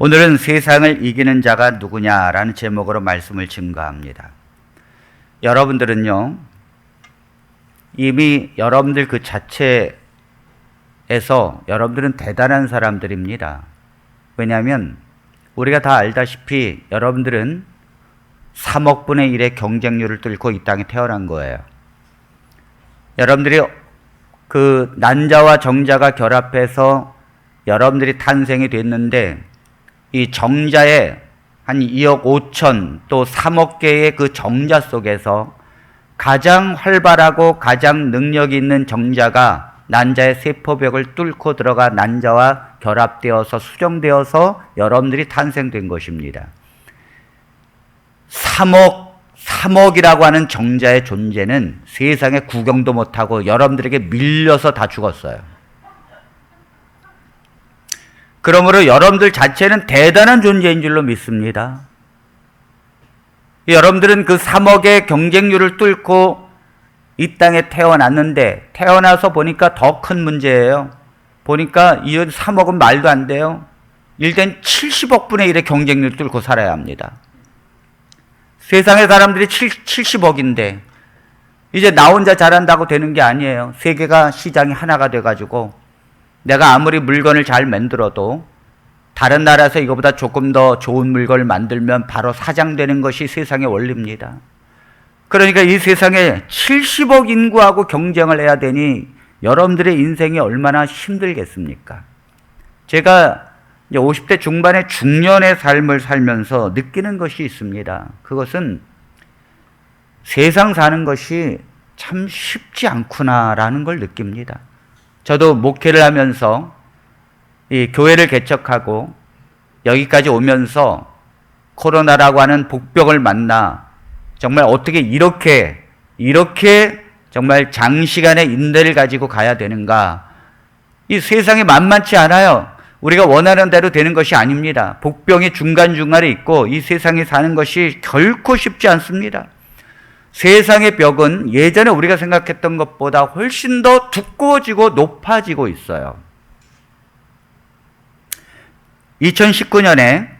오늘은 세상을 이기는 자가 누구냐라는 제목으로 말씀을 증거합니다. 여러분들은요, 이미 여러분들 그 자체에서 여러분들은 대단한 사람들입니다. 왜냐하면 우리가 다 알다시피 여러분들은 3억 분의 1의 경쟁률을 뚫고 이 땅에 태어난 거예요. 여러분들이 그 난자와 정자가 결합해서 여러분들이 탄생이 됐는데, 이 정자의 한 2억 5천 또 3억 개의 그 정자 속에서 가장 활발하고 가장 능력이 있는 정자가 난자의 세포벽을 뚫고 들어가 난자와 결합되어서 수정되어서 여러분들이 탄생된 것입니다. 3억이라고 하는 정자의 존재는 세상에 구경도 못하고 여러분들에게 밀려서 다 죽었어요. 그러므로 여러분들 자체는 대단한 존재인 줄로 믿습니다. 여러분들은 그 3억의 경쟁률을 뚫고 이 땅에 태어났는데, 태어나서 보니까 더 큰 문제예요. 보니까 이 3억은 말도 안 돼요. 일단 70억 분의 1의 경쟁률을 뚫고 살아야 합니다. 세상의 사람들이 70억인데 이제 나 혼자 잘한다고 되는 게 아니에요. 세계가 시장이 하나가 돼가지고 내가 아무리 물건을 잘 만들어도 다른 나라에서 이거보다 조금 더 좋은 물건을 만들면 바로 사장되는 것이 세상의 원리입니다. 그러니까 이 세상에 70억 인구하고 경쟁을 해야 되니 여러분들의 인생이 얼마나 힘들겠습니까? 제가 이제 50대 중반의 중년의 삶을 살면서 느끼는 것이 있습니다. 그것은 세상 사는 것이 참 쉽지 않구나라는 걸 느낍니다. 저도 목회를 하면서 이 교회를 개척하고 여기까지 오면서 코로나라고 하는 복병을 만나 정말 어떻게 이렇게 정말 장시간의 인내를 가지고 가야 되는가. 이 세상이 만만치 않아요. 우리가 원하는 대로 되는 것이 아닙니다. 복병이 중간중간에 있고 이 세상에 사는 것이 결코 쉽지 않습니다. 세상의 벽은 예전에 우리가 생각했던 것보다 훨씬 더 두꺼워지고 높아지고 있어요. 2019년에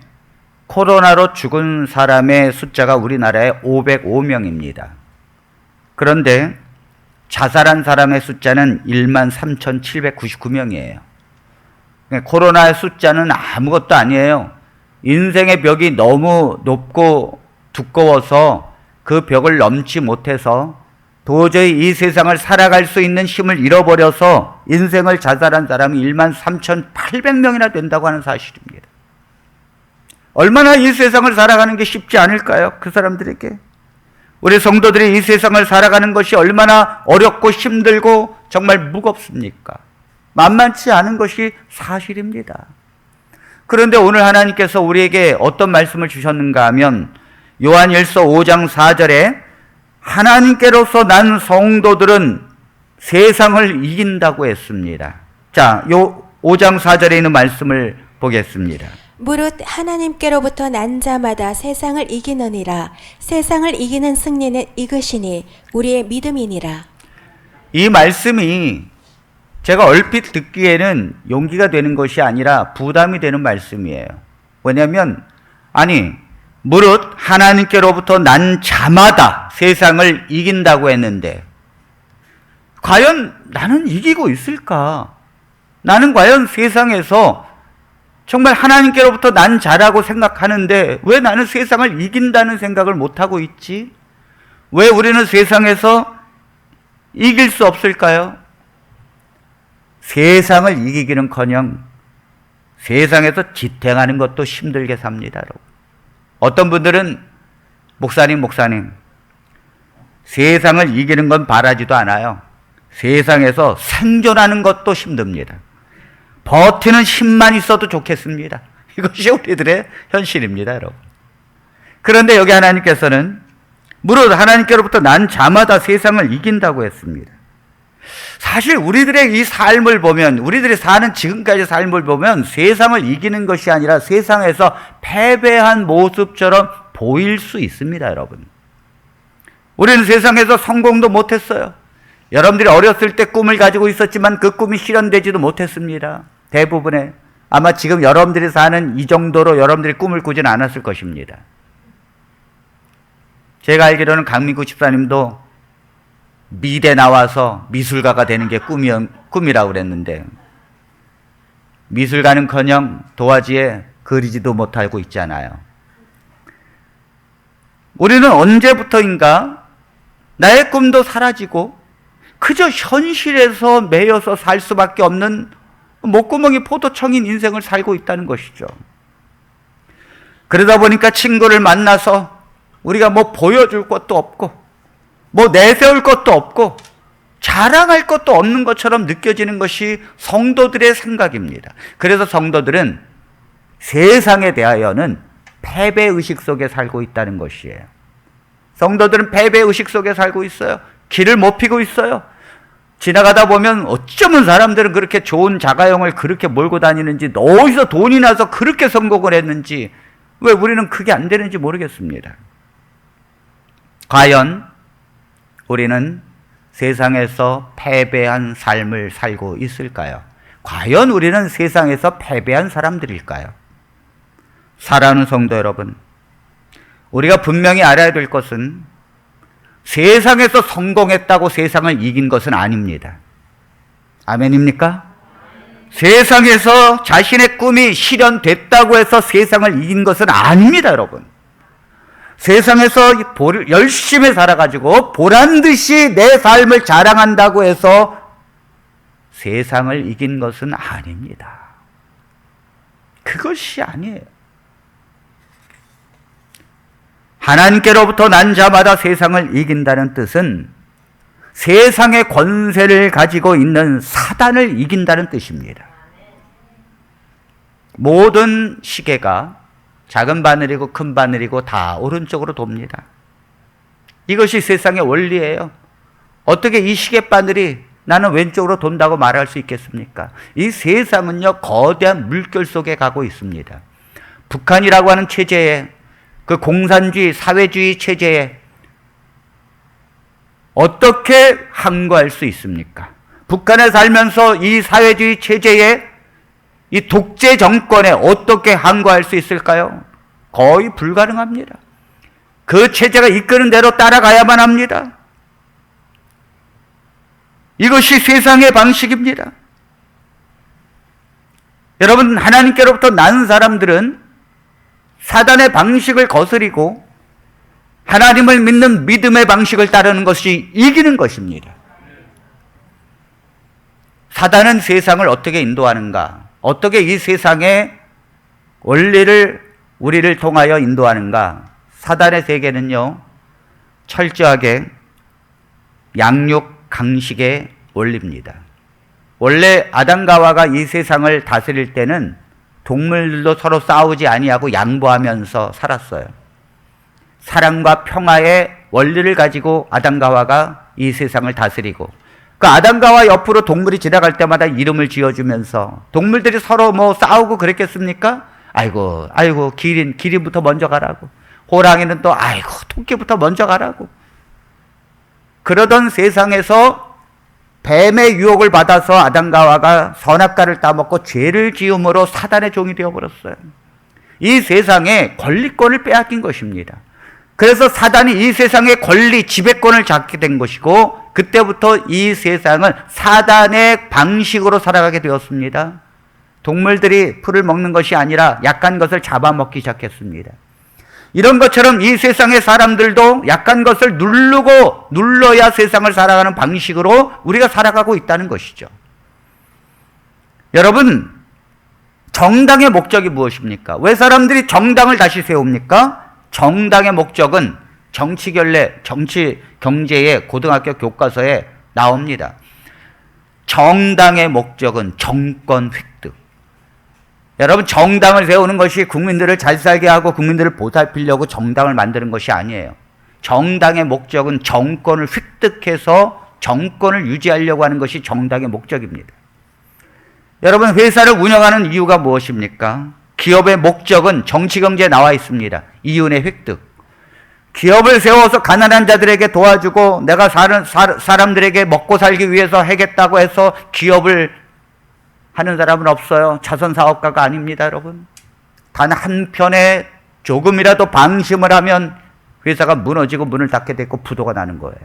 코로나로 죽은 사람의 숫자가 우리나라에 505명입니다. 그런데 자살한 사람의 숫자는 13,799명이에요. 코로나의 숫자는 아무것도 아니에요. 인생의 벽이 너무 높고 두꺼워서 그 벽을 넘지 못해서 도저히 이 세상을 살아갈 수 있는 힘을 잃어버려서 인생을 자살한 사람이 13,800명이나 된다고 하는 사실입니다. 얼마나 이 세상을 살아가는 게 쉽지 않을까요? 그 사람들에게. 우리 성도들이 이 세상을 살아가는 것이 얼마나 어렵고 힘들고 정말 무겁습니까? 만만치 않은 것이 사실입니다. 그런데 오늘 하나님께서 우리에게 어떤 말씀을 주셨는가 하면 요한일서 5장 4절에 하나님께로서 난 성도들은 세상을 이긴다고 했습니다. 자, 요 5장 4절에 있는 말씀을 보겠습니다. 무릇 하나님께로부터 난 자마다 세상을 이기느니라. 세상을 이기는 승리는 이것이니 우리의 믿음이니라. 이 말씀이 제가 얼핏 듣기에는 용기가 되는 것이 아니라 부담이 되는 말씀이에요. 왜냐하면 무릇 하나님께로부터 난 자마다 세상을 이긴다고 했는데 과연 나는 이기고 있을까? 나는 과연 세상에서 정말 하나님께로부터 난 자라고 생각하는데 왜 나는 세상을 이긴다는 생각을 못하고 있지? 왜 우리는 세상에서 이길 수 없을까요? 세상을 이기기는커녕 세상에서 지탱하는 것도 힘들게 삽니다. 여러분. 어떤 분들은 목사님 세상을 이기는 건 바라지도 않아요. 세상에서 생존하는 것도 힘듭니다. 버티는 힘만 있어도 좋겠습니다. 이것이 우리들의 현실입니다, 여러분. 그런데 여기 하나님께서는 무릇 하나님께로부터 난 자마다 세상을 이긴다고 했습니다. 사실 우리들의 이 삶을 보면, 우리들이 사는 지금까지 삶을 보면 세상을 이기는 것이 아니라 세상에서 패배한 모습처럼 보일 수 있습니다, 여러분. 우리는 세상에서 성공도 못했어요. 여러분들이 어렸을 때 꿈을 가지고 있었지만 그 꿈이 실현되지도 못했습니다. 대부분의 아마 지금 여러분들이 사는 이 정도로 여러분들이 꿈을 꾸지는 않았을 것입니다. 제가 알기로는 강민구 집사님도 미대 나와서 미술가가 되는 게 꿈이라고 그랬는데 미술가는커녕 도화지에 그리지도 못하고 있잖아요. 우리는 언제부터인가 나의 꿈도 사라지고 그저 현실에서 매여서 살 수밖에 없는 목구멍이 포도청인 인생을 살고 있다는 것이죠. 그러다 보니까 친구를 만나서 우리가 뭐 보여줄 것도 없고 뭐 내세울 것도 없고 자랑할 것도 없는 것처럼 느껴지는 것이 성도들의 생각입니다. 그래서 성도들은 세상에 대하여는 패배의식 속에 살고 있다는 것이에요. 성도들은 패배의식 속에 살고 있어요. 길을 못 피고 있어요. 지나가다 보면 어쩌면 사람들은 그렇게 좋은 자가용을 그렇게 몰고 다니는지, 어디서 돈이 나서 그렇게 성공을 했는지, 왜 우리는 그게 안 되는지 모르겠습니다. 과연 우리는 세상에서 패배한 삶을 살고 있을까요? 과연 우리는 세상에서 패배한 사람들일까요? 사랑하는 성도 여러분, 우리가 분명히 알아야 될 것은 세상에서 성공했다고 세상을 이긴 것은 아닙니다. 아멘입니까? 세상에서 자신의 꿈이 실현됐다고 해서 세상을 이긴 것은 아닙니다, 여러분. 세상에서 열심히 살아가지고 보란듯이 내 삶을 자랑한다고 해서 세상을 이긴 것은 아닙니다. 그것이 아니에요. 하나님께로부터 난 자마다 세상을 이긴다는 뜻은 세상의 권세를 가지고 있는 사단을 이긴다는 뜻입니다. 모든 시계가 작은 바늘이고 큰 바늘이고 다 오른쪽으로 돕니다. 이것이 세상의 원리예요. 어떻게 이 시계 바늘이 나는 왼쪽으로 돈다고 말할 수 있겠습니까? 이 세상은요, 거대한 물결 속에 가고 있습니다. 북한이라고 하는 체제에, 그 공산주의, 사회주의 체제에 어떻게 항거할 수 있습니까? 북한에 살면서 이 사회주의 체제에, 이 독재 정권에 어떻게 항거할 수 있을까요? 거의 불가능합니다. 그 체제가 이끄는 대로 따라가야만 합니다. 이것이 세상의 방식입니다. 여러분, 하나님께로부터 난 사람들은 사단의 방식을 거스리고 하나님을 믿는 믿음의 방식을 따르는 것이 이기는 것입니다. 사단은 세상을 어떻게 인도하는가? 어떻게 이 세상의 원리를 우리를 통하여 인도하는가? 사단의 세계는요, 철저하게 양육 강식의 원리입니다. 원래 아담과 하와가 이 세상을 다스릴 때는 동물들도 서로 싸우지 아니하고 양보하면서 살았어요. 사랑과 평화의 원리를 가지고 아담과 하와가 이 세상을 다스리고, 그 아담과 하와 옆으로 동물이 지나갈 때마다 이름을 지어주면서, 동물들이 서로 뭐 싸우고 그랬겠습니까? 아이고 기린부터 먼저 가라고, 호랑이는 또 아이고 토끼부터 먼저 가라고. 그러던 세상에서 뱀의 유혹을 받아서 아담과 하와가 선악과를 따먹고 죄를 지음으로 사단의 종이 되어버렸어요. 이 세상에 권리권을 빼앗긴 것입니다. 그래서 사단이 이 세상의 권리, 지배권을 잡게 된 것이고, 그때부터 이 세상은 사단의 방식으로 살아가게 되었습니다. 동물들이 풀을 먹는 것이 아니라 약한 것을 잡아먹기 시작했습니다. 이런 것처럼 이 세상의 사람들도 약한 것을 눌러야 세상을 살아가는 방식으로 우리가 살아가고 있다는 것이죠. 여러분, 정당의 목적이 무엇입니까? 왜 사람들이 정당을 다시 세웁니까? 정당의 목적은 정치 경제의 고등학교 교과서에 나옵니다. 정당의 목적은 정권 획득. 여러분, 정당을 세우는 것이 국민들을 잘 살게 하고 국민들을 보살피려고 정당을 만드는 것이 아니에요. 정당의 목적은 정권을 획득해서 정권을 유지하려고 하는 것이 정당의 목적입니다. 여러분, 회사를 운영하는 이유가 무엇입니까? 기업의 목적은 정치경제에 나와 있습니다. 이윤의 획득. 기업을 세워서 가난한 자들에게 도와주고 내가 사람들에게 먹고 살기 위해서 하겠다고 해서 기업을 하는 사람은 없어요. 차선 사업가가 아닙니다, 여러분. 단 한편에 조금이라도 방심을 하면 회사가 무너지고 문을 닫게 되고 부도가 나는 거예요.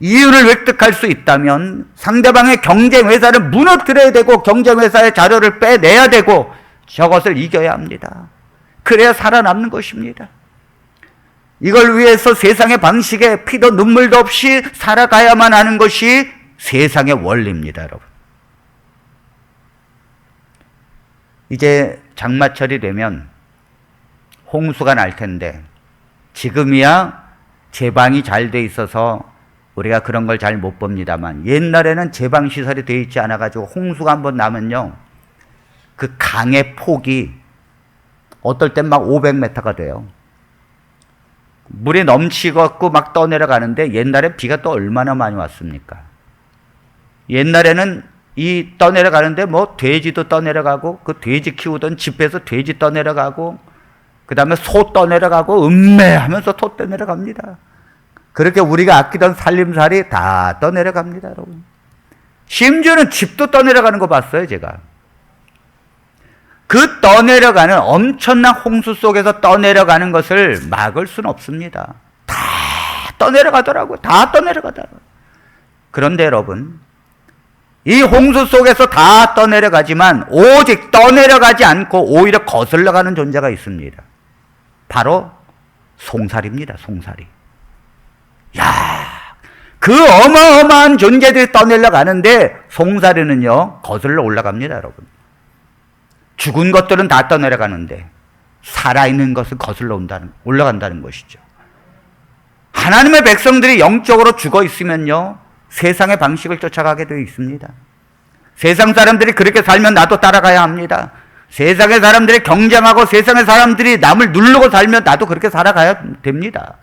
이윤을 획득할 수 있다면 상대방의 경쟁 회사를 무너뜨려야 되고 경쟁 회사의 자료를 빼내야 되고 저것을 이겨야 합니다. 그래야 살아남는 것입니다. 이걸 위해서 세상의 방식에 피도 눈물도 없이 살아가야만 하는 것이 세상의 원리입니다, 여러분. 이제 장마철이 되면 홍수가 날 텐데 지금이야 제방이 잘 돼 있어서 우리가 그런 걸 잘 못 봅니다만 옛날에는 제방시설이 돼 있지 않아가지고 홍수가 한번 나면요, 그 강의 폭이 어떨 땐 막 500m가 돼요. 물이 넘치고 막 떠내려가는데 옛날에 비가 또 얼마나 많이 왔습니까? 옛날에는 이 떠내려가는데 뭐 돼지도 떠내려가고 그 돼지 키우던 집에서 돼지 떠내려가고 그 다음에 소 떠내려가고 음매하면서 소 떠내려갑니다. 그렇게 우리가 아끼던 살림살이 다 떠내려갑니다, 여러분. 심지어는 집도 떠내려가는 거 봤어요, 제가. 그 떠내려가는 엄청난 홍수 속에서 떠내려가는 것을 막을 수는 없습니다. 다 떠내려가더라고요. 다 떠내려가더라고요. 그런데 여러분, 이 홍수 속에서 다 떠내려가지만 오직 떠내려가지 않고 오히려 거슬러가는 존재가 있습니다. 바로 송사리입니다. 송사리. 야, 그 어마어마한 존재들이 떠내려가는데 송사리는요 거슬러 올라갑니다, 여러분. 죽은 것들은 다 떠내려가는데 살아있는 것은 거슬러 올라간다는 것이죠. 하나님의 백성들이 영적으로 죽어 있으면요 세상의 방식을 쫓아가게 되어 있습니다. 세상 사람들이 그렇게 살면 나도 따라가야 합니다. 세상의 사람들이 경쟁하고 세상의 사람들이 남을 누르고 살면 나도 그렇게 살아가야 됩니다.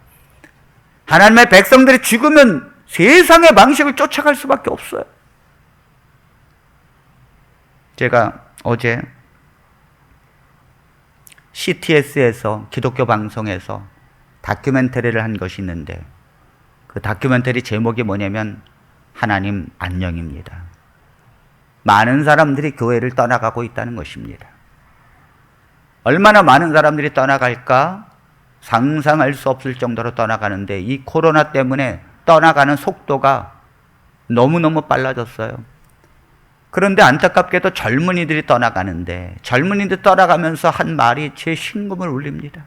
하나님의 백성들이 죽으면 세상의 방식을 쫓아갈 수밖에 없어요. 제가 어제 CTS에서 기독교 방송에서 다큐멘터리를 한 것이 있는데 그 다큐멘터리 제목이 뭐냐면 하나님 안녕입니다. 많은 사람들이 교회를 떠나가고 있다는 것입니다. 얼마나 많은 사람들이 떠나갈까 상상할 수 없을 정도로 떠나가는데 이 코로나 때문에 떠나가는 속도가 너무너무 빨라졌어요. 그런데 안타깝게도 젊은이들이 떠나가는데 젊은이들 떠나가면서 한 말이 제 심금을 울립니다.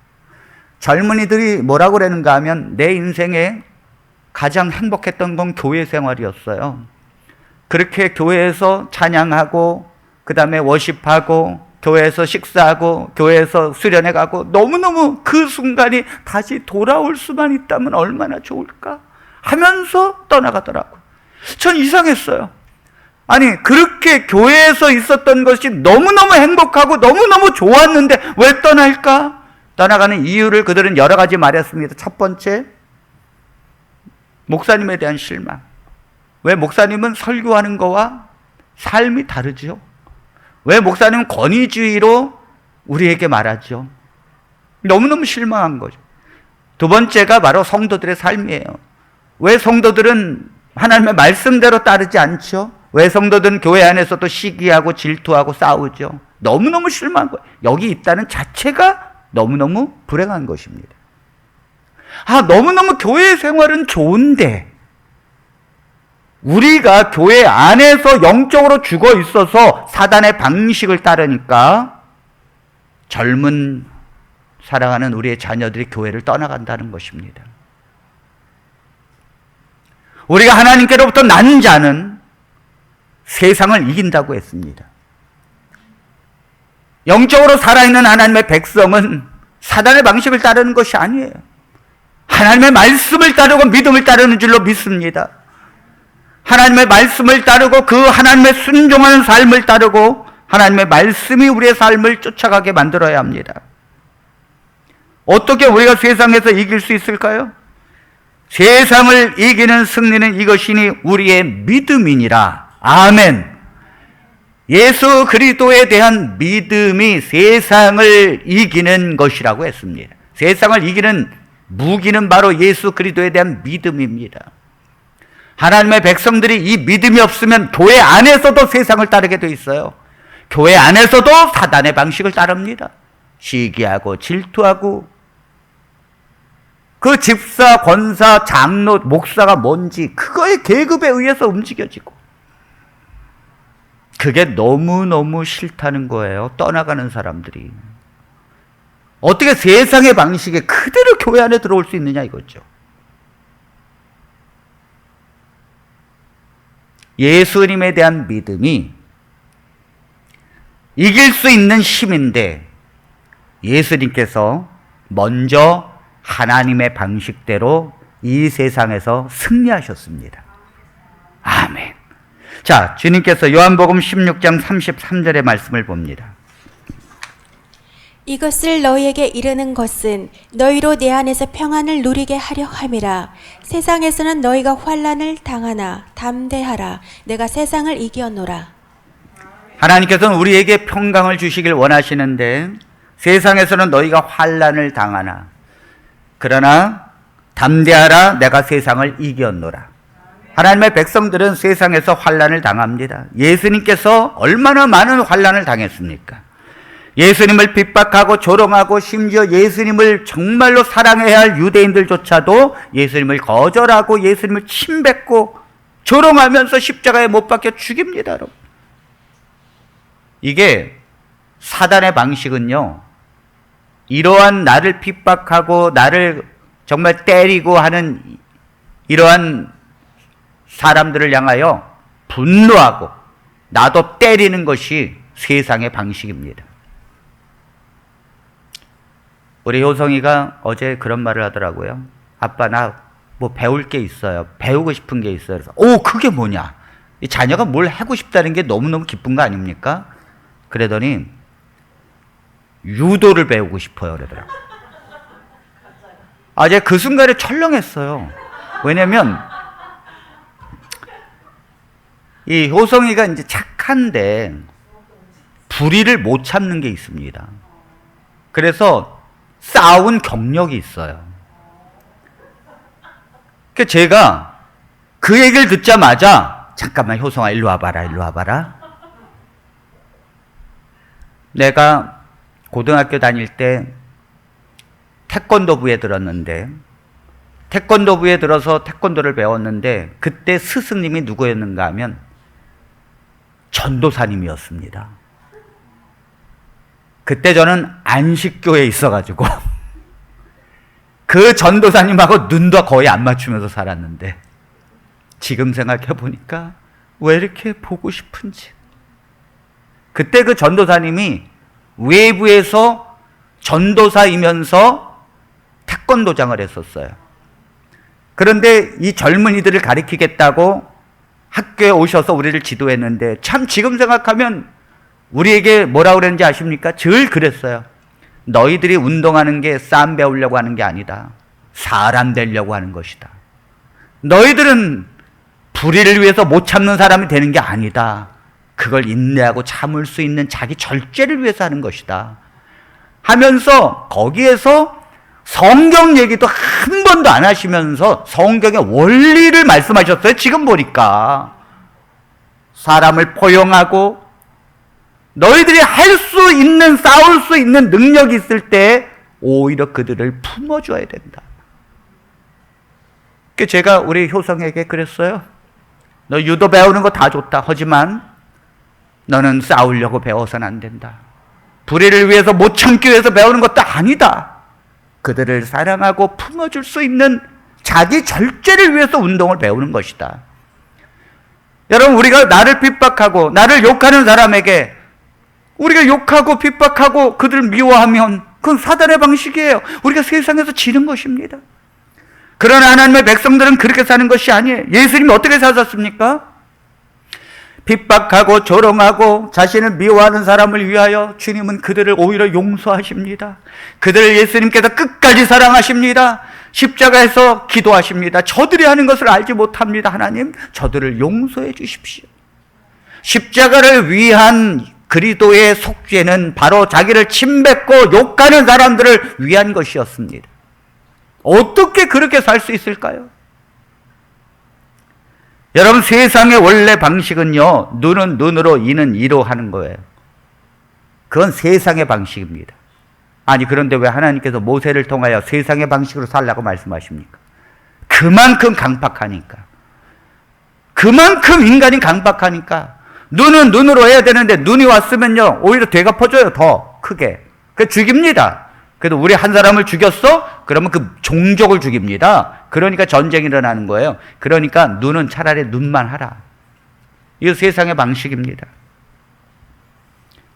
젊은이들이 뭐라고 그러는가 하면 내 인생에 가장 행복했던 건 교회 생활이었어요. 그렇게 교회에서 찬양하고 그 다음에 워십하고 교회에서 식사하고 교회에서 수련회 가고 너무너무 그 순간이 다시 돌아올 수만 있다면 얼마나 좋을까 하면서 떠나가더라고요. 전 이상했어요. 아니 그렇게 교회에서 있었던 것이 너무너무 행복하고 너무너무 좋았는데 왜 떠날까? 떠나가는 이유를 그들은 여러 가지 말했습니다. 첫 번째, 목사님에 대한 실망. 왜 목사님은 설교하는 거와 삶이 다르죠? 왜 목사님은 권위주의로 우리에게 말하죠? 너무너무 실망한 거죠. 두 번째가 바로 성도들의 삶이에요. 왜 성도들은 하나님의 말씀대로 따르지 않죠? 왜 성도들은 교회 안에서도 시기하고 질투하고 싸우죠? 너무너무 실망한 거예요. 여기 있다는 자체가 너무너무 불행한 것입니다. 너무너무 교회 생활은 좋은데 우리가 교회 안에서 영적으로 죽어 있어서 사단의 방식을 따르니까 젊은 사랑하는 우리의 자녀들이 교회를 떠나간다는 것입니다. 우리가 하나님께로부터 난 자는 세상을 이긴다고 했습니다. 영적으로 살아있는 하나님의 백성은 사단의 방식을 따르는 것이 아니에요. 하나님의 말씀을 따르고 믿음을 따르는 줄로 믿습니다. 하나님의 말씀을 따르고 그 하나님의 순종하는 삶을 따르고 하나님의 말씀이 우리의 삶을 쫓아가게 만들어야 합니다. 어떻게 우리가 세상에서 이길 수 있을까요? 세상을 이기는 승리는 이것이니 우리의 믿음이니라. 아멘. 예수 그리스도에 대한 믿음이 세상을 이기는 것이라고 했습니다. 세상을 이기는 무기는 바로 예수 그리스도에 대한 믿음입니다. 하나님의 백성들이 이 믿음이 없으면 교회 안에서도 세상을 따르게 돼 있어요. 교회 안에서도 사단의 방식을 따릅니다. 시기하고 질투하고, 그 집사, 권사, 장로, 목사가 뭔지 그거의 계급에 의해서 움직여지고, 그게 너무너무 싫다는 거예요. 떠나가는 사람들이. 어떻게 세상의 방식에 그대로 교회 안에 들어올 수 있느냐 이거죠. 예수님에 대한 믿음이 이길 수 있는 힘인데, 예수님께서 먼저 하나님의 방식대로 이 세상에서 승리하셨습니다. 아멘. 자, 주님께서 요한복음 16장 33절의 말씀을 봅니다. 이것을 너희에게 이르는 것은 너희로 내 안에서 평안을 누리게 하려 함이라. 세상에서는 너희가 환난을 당하나 담대하라. 내가 세상을 이겼노라. 하나님께서는 우리에게 평강을 주시길 원하시는데, 세상에서는 너희가 환난을 당하나, 그러나 담대하라. 내가 세상을 이겼노라. 하나님의 백성들은 세상에서 환난을 당합니다. 예수님께서 얼마나 많은 환난을 당했습니까? 예수님을 핍박하고 조롱하고, 심지어 예수님을 정말로 사랑해야 할 유대인들조차도 예수님을 거절하고 예수님을 침뱉고 조롱하면서 십자가에 못 박혀 죽입니다, 여러분. 이게 사단의 방식은요, 이러한 나를 핍박하고 나를 정말 때리고 하는 이러한 사람들을 향하여 분노하고 나도 때리는 것이 세상의 방식입니다. 우리 효성이가 어제 그런 말을 하더라고요. 아빠, 나 뭐 배울 게 있어요. 배우고 싶은 게 있어요. 그래서 그게 뭐냐? 이 자녀가 뭘 하고 싶다는 게 너무너무 기쁜 거 아닙니까? 그러더니 유도를 배우고 싶어요, 그러더라고요. 제가 그 순간에 철렁했어요. 왜냐면 이 효성이가 이제 착한데 불의를 못 참는 게 있습니다. 그래서 싸운 경력이 있어요. 그러니까 제가 그 얘기를 듣자마자, 잠깐만 효성아, 일로 와봐라, 일로 와봐라. 내가 고등학교 다닐 때 태권도부에 들었는데, 태권도부에 들어서 태권도를 배웠는데, 그때 스승님이 누구였는가 하면 전도사님이었습니다. 그때 저는 안식교에 있어가지고 그 전도사님하고 눈도 거의 안 맞추면서 살았는데, 지금 생각해보니까 왜 이렇게 보고 싶은지. 그때 그 전도사님이 외부에서 전도사이면서 태권도장을 했었어요. 그런데 이 젊은이들을 가리키겠다고 학교에 오셔서 우리를 지도했는데, 참 지금 생각하면 우리에게 뭐라고 그랬는지 아십니까? 늘 그랬어요. 너희들이 운동하는 게 싸움 배우려고 하는 게 아니다. 사람 되려고 하는 것이다. 너희들은 불의를 위해서 못 참는 사람이 되는 게 아니다. 그걸 인내하고 참을 수 있는 자기 절제를 위해서 하는 것이다. 하면서 거기에서 성경 얘기도 한 번도 안 하시면서 성경의 원리를 말씀하셨어요. 지금 보니까 사람을 포용하고, 너희들이 할 수 있는, 싸울 수 있는 능력이 있을 때 오히려 그들을 품어줘야 된다. 제가 우리 효성에게 그랬어요. 너 유도 배우는 거 다 좋다. 하지만 너는 싸우려고 배워서는 안 된다. 불의를 위해서 못 참기 위해서 배우는 것도 아니다. 그들을 사랑하고 품어줄 수 있는 자기 절제를 위해서 운동을 배우는 것이다. 여러분, 우리가 나를 핍박하고 나를 욕하는 사람에게 우리가 욕하고 핍박하고 그들을 미워하면 그건 사단의 방식이에요. 우리가 세상에서 지는 것입니다. 그러나 하나님의 백성들은 그렇게 사는 것이 아니에요. 예수님이 어떻게 사셨습니까? 핍박하고 조롱하고 자신을 미워하는 사람을 위하여 주님은 그들을 오히려 용서하십니다. 그들을 예수님께서 끝까지 사랑하십니다. 십자가에서 기도하십니다. 저들이 하는 것을 알지 못합니다. 하나님, 저들을 용서해 주십시오. 십자가를 위한 그리스도의 속죄는 바로 자기를 침뱉고 욕하는 사람들을 위한 것이었습니다. 어떻게 그렇게 살 수 있을까요? 여러분, 세상의 원래 방식은요, 눈은 눈으로, 이는 이로 하는 거예요. 그건 세상의 방식입니다. 아니, 그런데 왜 하나님께서 모세를 통하여 세상의 방식으로 살라고 말씀하십니까? 그만큼 강박하니까. 그만큼 인간이 강박하니까. 눈은 눈으로 해야 되는데 눈이 왔으면요, 오히려 되가 퍼져요, 더 크게. 그 죽입니다. 그래도 우리 한 사람을 죽였어? 그러면 그 종족을 죽입니다. 그러니까 전쟁이 일어나는 거예요. 그러니까 눈은 차라리 눈만 하라. 이거 세상의 방식입니다.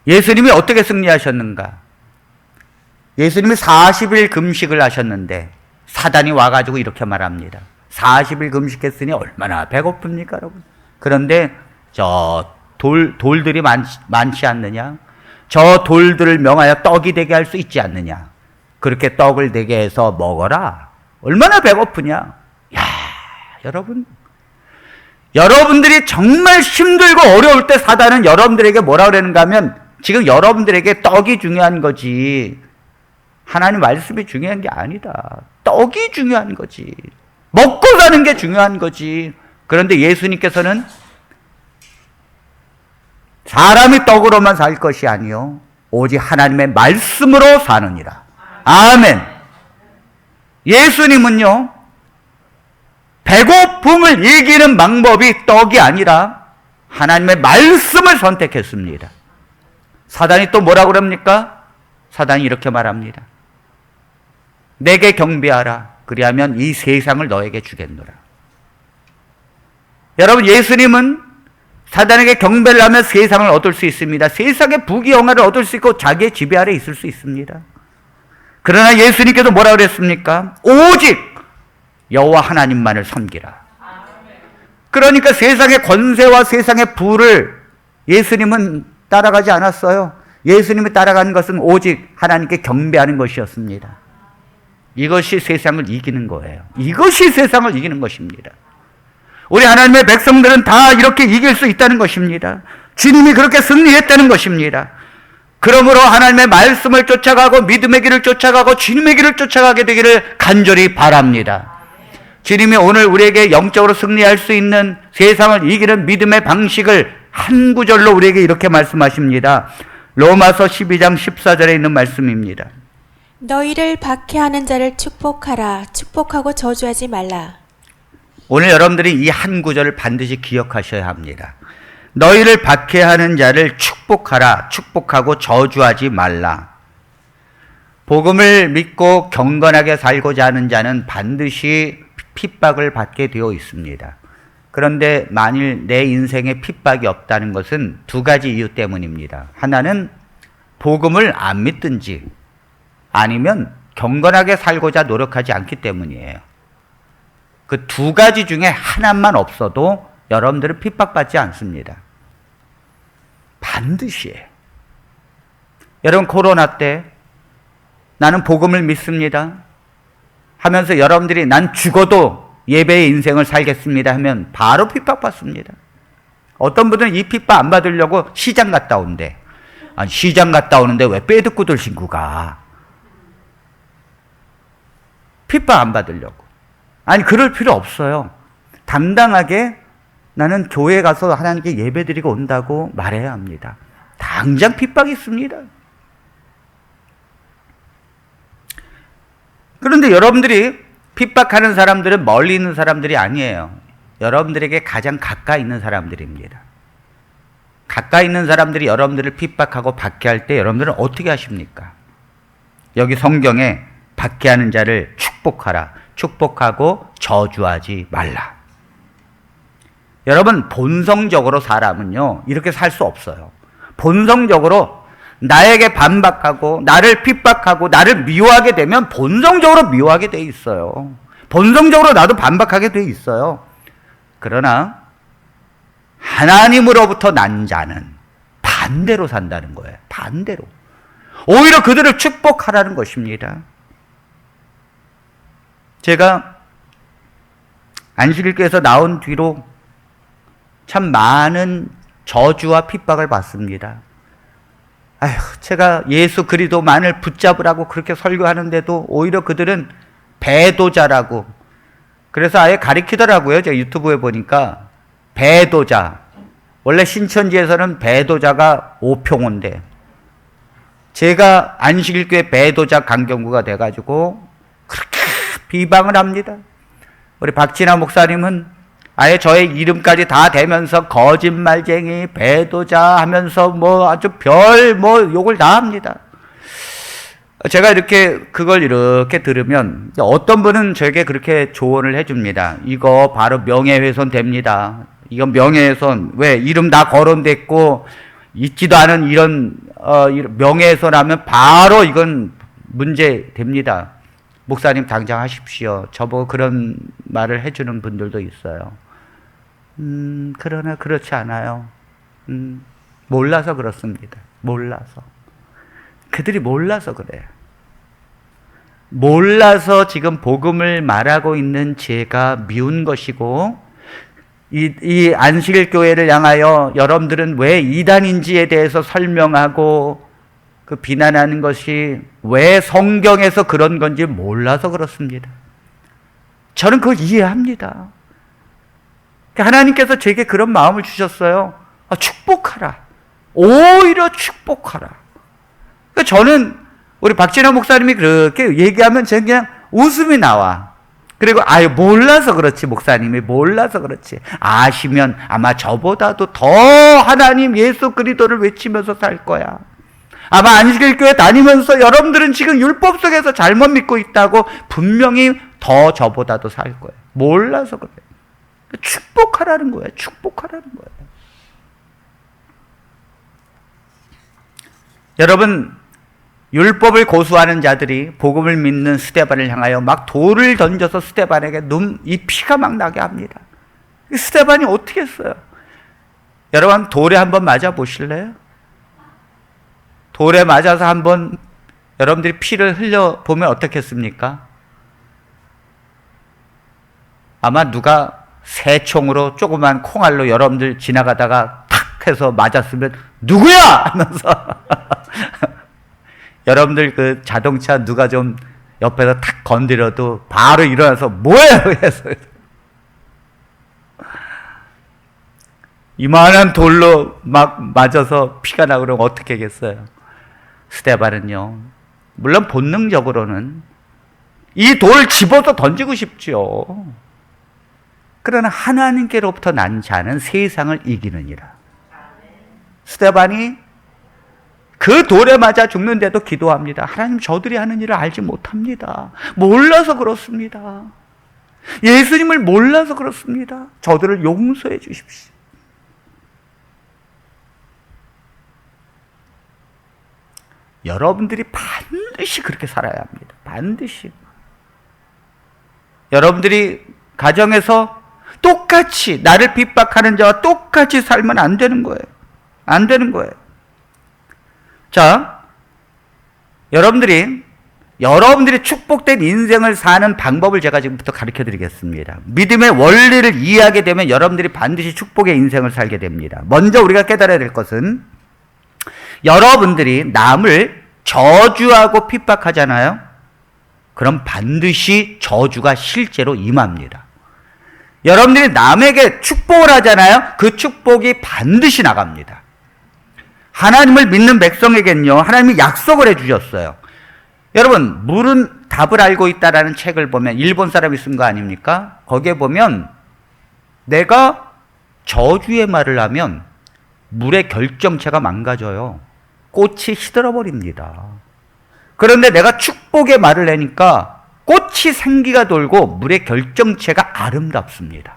예수님이 어떻게 승리하셨는가? 예수님이 40일 금식을 하셨는데 사단이 와가지고 이렇게 말합니다. 40일 금식했으니 얼마나 배고픕니까, 여러분? 그런데 저 돌들이 많지 않느냐? 저 돌들을 명하여 떡이 되게 할 수 있지 않느냐? 그렇게 떡을 되게 해서 먹어라. 얼마나 배고프냐? 야, 여러분들이 정말 힘들고 어려울 때 사단은 여러분들에게 뭐라 그러는가 하면 지금 여러분들에게 떡이 중요한 거지. 하나님 말씀이 중요한 게 아니다. 떡이 중요한 거지. 먹고 사는 게 중요한 거지. 그런데 예수님께서는 사람이 떡으로만 살 것이 아니요 오직 하나님의 말씀으로 사느니라. 아멘. 예수님은요, 배고픔을 이기는 방법이 떡이 아니라 하나님의 말씀을 선택했습니다. 사단이 또 뭐라고 그럽니까? 사단이 이렇게 말합니다. 내게 경배하라. 그리하면 이 세상을 너에게 주겠노라. 여러분, 예수님은 사단에게 경배를 하면 세상을 얻을 수 있습니다. 세상의 부귀영화를 얻을 수 있고 자기의 지배 아래 있을 수 있습니다. 그러나 예수님께서 뭐라 그랬습니까? 오직 여호와 하나님만을 섬기라. 그러니까 세상의 권세와 세상의 부를 예수님은 따라가지 않았어요. 예수님이 따라가는 것은 오직 하나님께 경배하는 것이었습니다. 이것이 세상을 이기는 거예요. 이것이 세상을 이기는 것입니다. 우리 하나님의 백성들은 다 이렇게 이길 수 있다는 것입니다. 주님이 그렇게 승리했다는 것입니다. 그러므로 하나님의 말씀을 쫓아가고 믿음의 길을 쫓아가고 주님의 길을 쫓아가게 되기를 간절히 바랍니다. 주님이 오늘 우리에게 영적으로 승리할 수 있는 세상을 이기는 믿음의 방식을 한 구절로 우리에게 이렇게 말씀하십니다. 로마서 12장 14절에 있는 말씀입니다. 너희를 박해하는 자를 축복하라. 축복하고 저주하지 말라. 오늘 여러분들이 이 한 구절을 반드시 기억하셔야 합니다. 너희를 박해하는 자를 축복하라. 축복하고 저주하지 말라. 복음을 믿고 경건하게 살고자 하는 자는 반드시 핍박을 받게 되어 있습니다. 그런데 만일 내 인생에 핍박이 없다는 것은 두 가지 이유 때문입니다. 하나는 복음을 안 믿든지 아니면 경건하게 살고자 노력하지 않기 때문이에요. 그 두 가지 중에 하나만 없어도 여러분들은 핍박받지 않습니다. 반드시에요. 여러분, 코로나 때 나는 복음을 믿습니다 하면서 여러분들이 난 죽어도 예배의 인생을 살겠습니다 하면 바로 핍박받습니다. 어떤 분들은 이 핍박 안 받으려고 시장 갔다 온대. 아니, 시장 갔다 오는데 왜 빼듣고들 신구가? 핍박 안 받으려고. 아니, 그럴 필요 없어요. 당당하게 나는 교회 가서 하나님께 예배드리고 온다고 말해야 합니다. 당장 핍박이 있습니다. 그런데 여러분들이 핍박하는 사람들은 멀리 있는 사람들이 아니에요. 여러분들에게 가장 가까이 있는 사람들입니다. 가까이 있는 사람들이 여러분들을 핍박하고 박해할 때 여러분들은 어떻게 하십니까? 여기 성경에 박해하는 자를 축복하라. 축복하고 저주하지 말라. 여러분, 본성적으로 사람은요, 이렇게 살 수 없어요. 본성적으로 나에게 반박하고 나를 핍박하고 나를 미워하게 되면 본성적으로 미워하게 돼 있어요. 본성적으로 나도 반박하게 돼 있어요. 그러나 하나님으로부터 난 자는 반대로 산다는 거예요. 반대로. 오히려 그들을 축복하라는 것입니다. 제가 안식일교에서 나온 뒤로 참 많은 저주와 핍박을 받습니다. 아휴, 제가 예수 그리스도만을 붙잡으라고 그렇게 설교하는데도 오히려 그들은 배도자라고, 그래서 아예 가리키더라고요. 제가 유튜브에 보니까 배도자. 원래 신천지에서는 배도자가 오평호인데 제가 안식일교회 배도자 강경구가 돼가지고 그렇게 비방을 합니다. 우리 박진아 목사님은 아예 저의 이름까지 다 대면서 거짓말쟁이, 배도자 하면서 뭐 아주 욕을 다 합니다. 제가 그걸 이렇게 들으면 어떤 분은 저에게 그렇게 조언을 해줍니다. 이거 바로 명예훼손 됩니다. 이건 명예훼손. 왜? 이름 다 거론됐고 있지도 않은 이런 명예훼손하면 바로 이건 문제 됩니다. 목사님 당장 하십시오. 저보고 그런 말을 해주는 분들도 있어요. 그러나 그렇지 않아요. 몰라서 그렇습니다. 몰라서. 그들이 몰라서 그래요. 몰라서 지금 복음을 말하고 있는 제가 미운 것이고, 이 안식일 교회를 향하여 여러분들은 왜 이단인지에 대해서 설명하고 그 비난하는 것이 왜 성경에서 그런 건지 몰라서 그렇습니다. 저는 그걸 이해합니다. 하나님께서 제게 그런 마음을 주셨어요. 축복하라. 오히려 축복하라. 저는 우리 박진호 목사님이 그렇게 얘기하면 저는 그냥 웃음이 나와. 그리고 몰라서 그렇지. 목사님이 몰라서 그렇지. 아시면 아마 저보다도 더 하나님 예수 그리스도를 외치면서 살 거야. 아마 안식일 교회 다니면서 여러분들은 지금 율법 속에서 잘못 믿고 있다고 분명히 더 저보다도 살 거예요. 몰라서 그래. 축복하라는 거예요. 축복하라는 거예요. 여러분, 율법을 고수하는 자들이 복음을 믿는 스데반을 향하여 막 돌을 던져서 스데반에게 이 피가 막 나게 합니다. 스데반이 어떻게 했어요? 여러분, 돌에 한번 맞아 보실래요? 돌에 맞아서 한번 여러분들이 피를 흘려 보면 어떻겠습니까? 아마 누가 새총으로 조그만 콩알로 여러분들 지나가다가 탁 해서 맞았으면 누구야! 하면서 여러분들 그 자동차 누가 좀 옆에서 탁 건드려도 바로 일어나서 뭐예요? 해서 이만한 돌로 막 맞아서 피가 나고 그러면 어떻게 하겠어요? 스데반은요, 물론 본능적으로는 이 돌을 집어서 던지고 싶죠. 그러나 하나님께로부터 난 자는 세상을 이기느니라. 스데반이 그 돌에 맞아 죽는데도 기도합니다. 하나님, 저들이 하는 일을 알지 못합니다. 몰라서 그렇습니다. 예수님을 몰라서 그렇습니다. 저들을 용서해 주십시오. 여러분들이 반드시 그렇게 살아야 합니다. 반드시. 여러분들이 가정에서 똑같이 나를 핍박하는 자와 똑같이 살면 안 되는 거예요. 안 되는 거예요. 자, 여러분들이 축복된 인생을 사는 방법을 제가 지금부터 가르쳐 드리겠습니다. 믿음의 원리를 이해하게 되면 여러분들이 반드시 축복의 인생을 살게 됩니다. 먼저 우리가 깨달아야 될 것은, 여러분들이 남을 저주하고 핍박하잖아요. 그럼 반드시 저주가 실제로 임합니다. 여러분들이 남에게 축복을 하잖아요. 그 축복이 반드시 나갑니다. 하나님을 믿는 백성에겐요, 하나님이 약속을 해주셨어요. 여러분, 물은 답을 알고 있다라는 책을 보면, 일본 사람이 쓴 거 아닙니까? 거기에 보면 내가 저주의 말을 하면 물의 결정체가 망가져요. 꽃이 시들어버립니다. 그런데 내가 축복의 말을 하니까 꽃이 생기가 돌고 물의 결정체가 아름답습니다.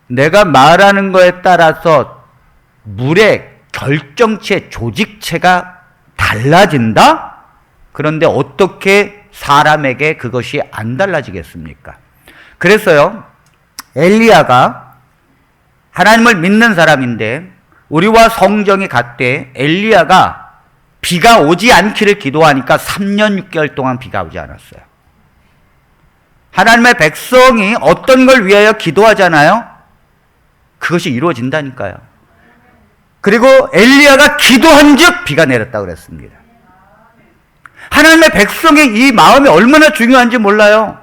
내가 말하는 거에 따라서 물의 결정체, 조직체가 달라진다? 그런데 어떻게 사람에게 그것이 안 달라지겠습니까? 그래서요, 엘리야가 하나님을 믿는 사람인데, 우리와 성정이 같되 엘리야가 비가 오지 않기를 기도하니까 3년 6개월 동안 비가 오지 않았어요. 하나님의 백성이 어떤 걸 위하여 기도하잖아요. 그것이 이루어진다니까요. 그리고 엘리야가 기도한즉 비가 내렸다고 그랬습니다. 하나님의 백성의 이 마음이 얼마나 중요한지 몰라요.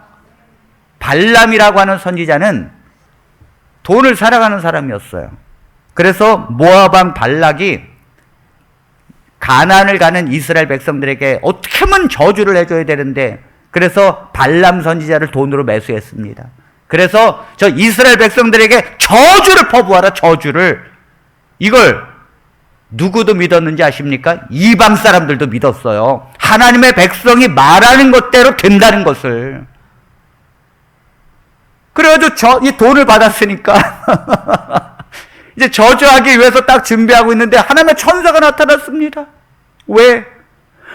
발람이라고 하는 선지자는 돈을 살아가는 사람이었어요. 그래서 모압 왕 발락이 가나안을 가는 이스라엘 백성들에게 어떻게 하면 저주를 해줘야 되는데, 그래서 발람 선지자를 돈으로 매수했습니다. 그래서 저 이스라엘 백성들에게 저주를 퍼부어라, 저주를. 이걸 누구도 믿었는지 아십니까? 이방 사람들도 믿었어요. 하나님의 백성이 말하는 것대로 된다는 것을. 그래가지고 이 돈을 받았으니까 이제 저주하기 위해서 딱 준비하고 있는데 하나님의 천사가 나타났습니다. 왜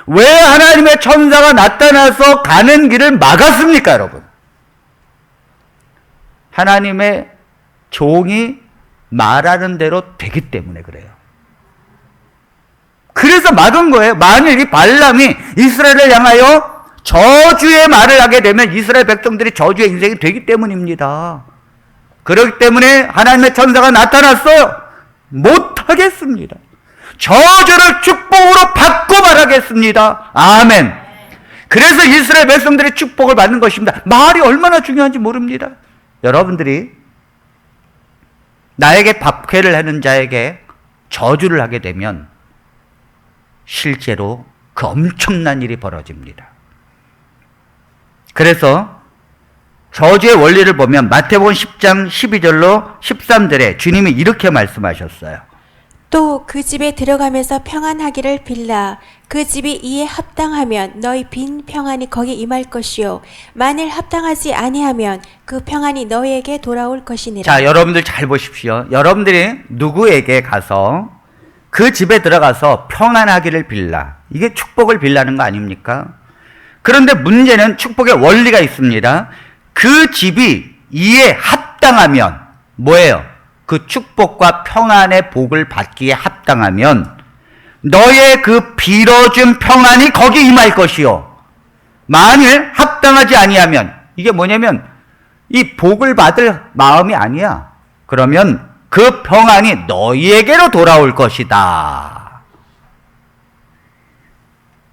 하나님의 천사가 나타나서 가는 길을 막았습니까, 여러분? 하나님의 종이 말하는 대로 되기 때문에 그래요. 그래서 막은 거예요. 만일 이 발람이 이스라엘을 향하여 저주의 말을 하게 되면 이스라엘 백성들이 저주의 인생이 되기 때문입니다. 그렇기 때문에 하나님의 천사가 나타났어요. 못하겠습니다. 저주를 축복으로 바꿔 말하겠습니다. 아멘. 그래서 이스라엘 백성들이 축복을 받는 것입니다. 말이 얼마나 중요한지 모릅니다. 여러분들이 나에게 박해를 하는 자에게 저주를 하게 되면 실제로 그 엄청난 일이 벌어집니다. 그래서 저주의 원리를 보면 마태복음 10장 12절로 13절에 주님이 이렇게 말씀하셨어요. 또 그 집에 들어가면서 평안하기를 빌라. 그 집이 이에 합당하면 너희 빈 평안이 거기 임할 것이요 만일 합당하지 아니하면 그 평안이 너희에게 돌아올 것이니라. 자, 여러분들 잘 보십시오. 여러분들이 누구에게 가서 그 집에 들어가서 평안하기를 빌라. 이게 축복을 빌라는 거 아닙니까? 그런데 문제는 축복의 원리가 있습니다. 그 집이 이에 합당하면 뭐예요? 그 축복과 평안의 복을 받기에 합당하면 너의 그 빌어준 평안이 거기 임할 것이요. 만일 합당하지 아니하면, 이게 뭐냐면 이 복을 받을 마음이 아니야. 그러면 그 평안이 너희에게로 돌아올 것이다.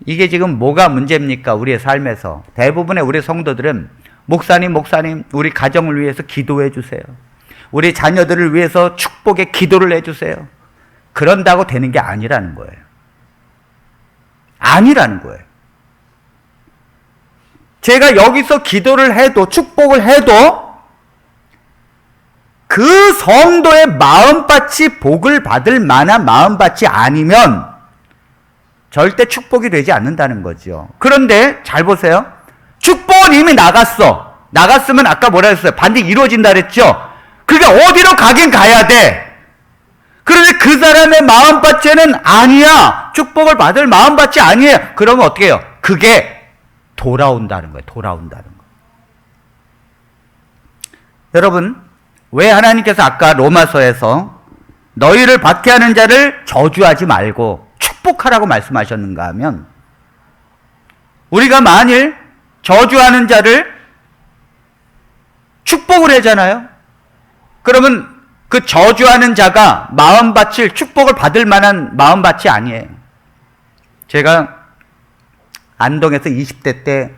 이게 지금 뭐가 문제입니까? 우리의 삶에서 대부분의 우리 성도들은 목사님 우리 가정을 위해서 기도해 주세요. 우리 자녀들을 위해서 축복의 기도를 해주세요. 그런다고 되는 게 아니라는 거예요. 아니라는 거예요. 제가 여기서 기도를 해도, 축복을 해도 그 성도의 마음밭이 복을 받을 만한 마음밭이 아니면 절대 축복이 되지 않는다는 거죠. 그런데 잘 보세요. 축복은 이미 나갔으면 아까 뭐라 했어요? 반드시 이루어진다 그랬죠? 그게 어디로 가긴 가야 돼. 그런데 그 사람의 마음밭에는 아니야. 축복을 받을 마음밭이 아니에요. 그러면 어떻게 해요? 그게 돌아온다는 거예요. 돌아온다는 거. 여러분, 왜 하나님께서 아까 로마서에서 너희를 박해하는 자를 저주하지 말고 축복하라고 말씀하셨는가 하면, 우리가 만일 저주하는 자를 축복을 하잖아요. 그러면 그 저주하는 자가 마음밭을 축복을 받을 만한 마음밭이 아니에요. 제가 안동에서 20대 때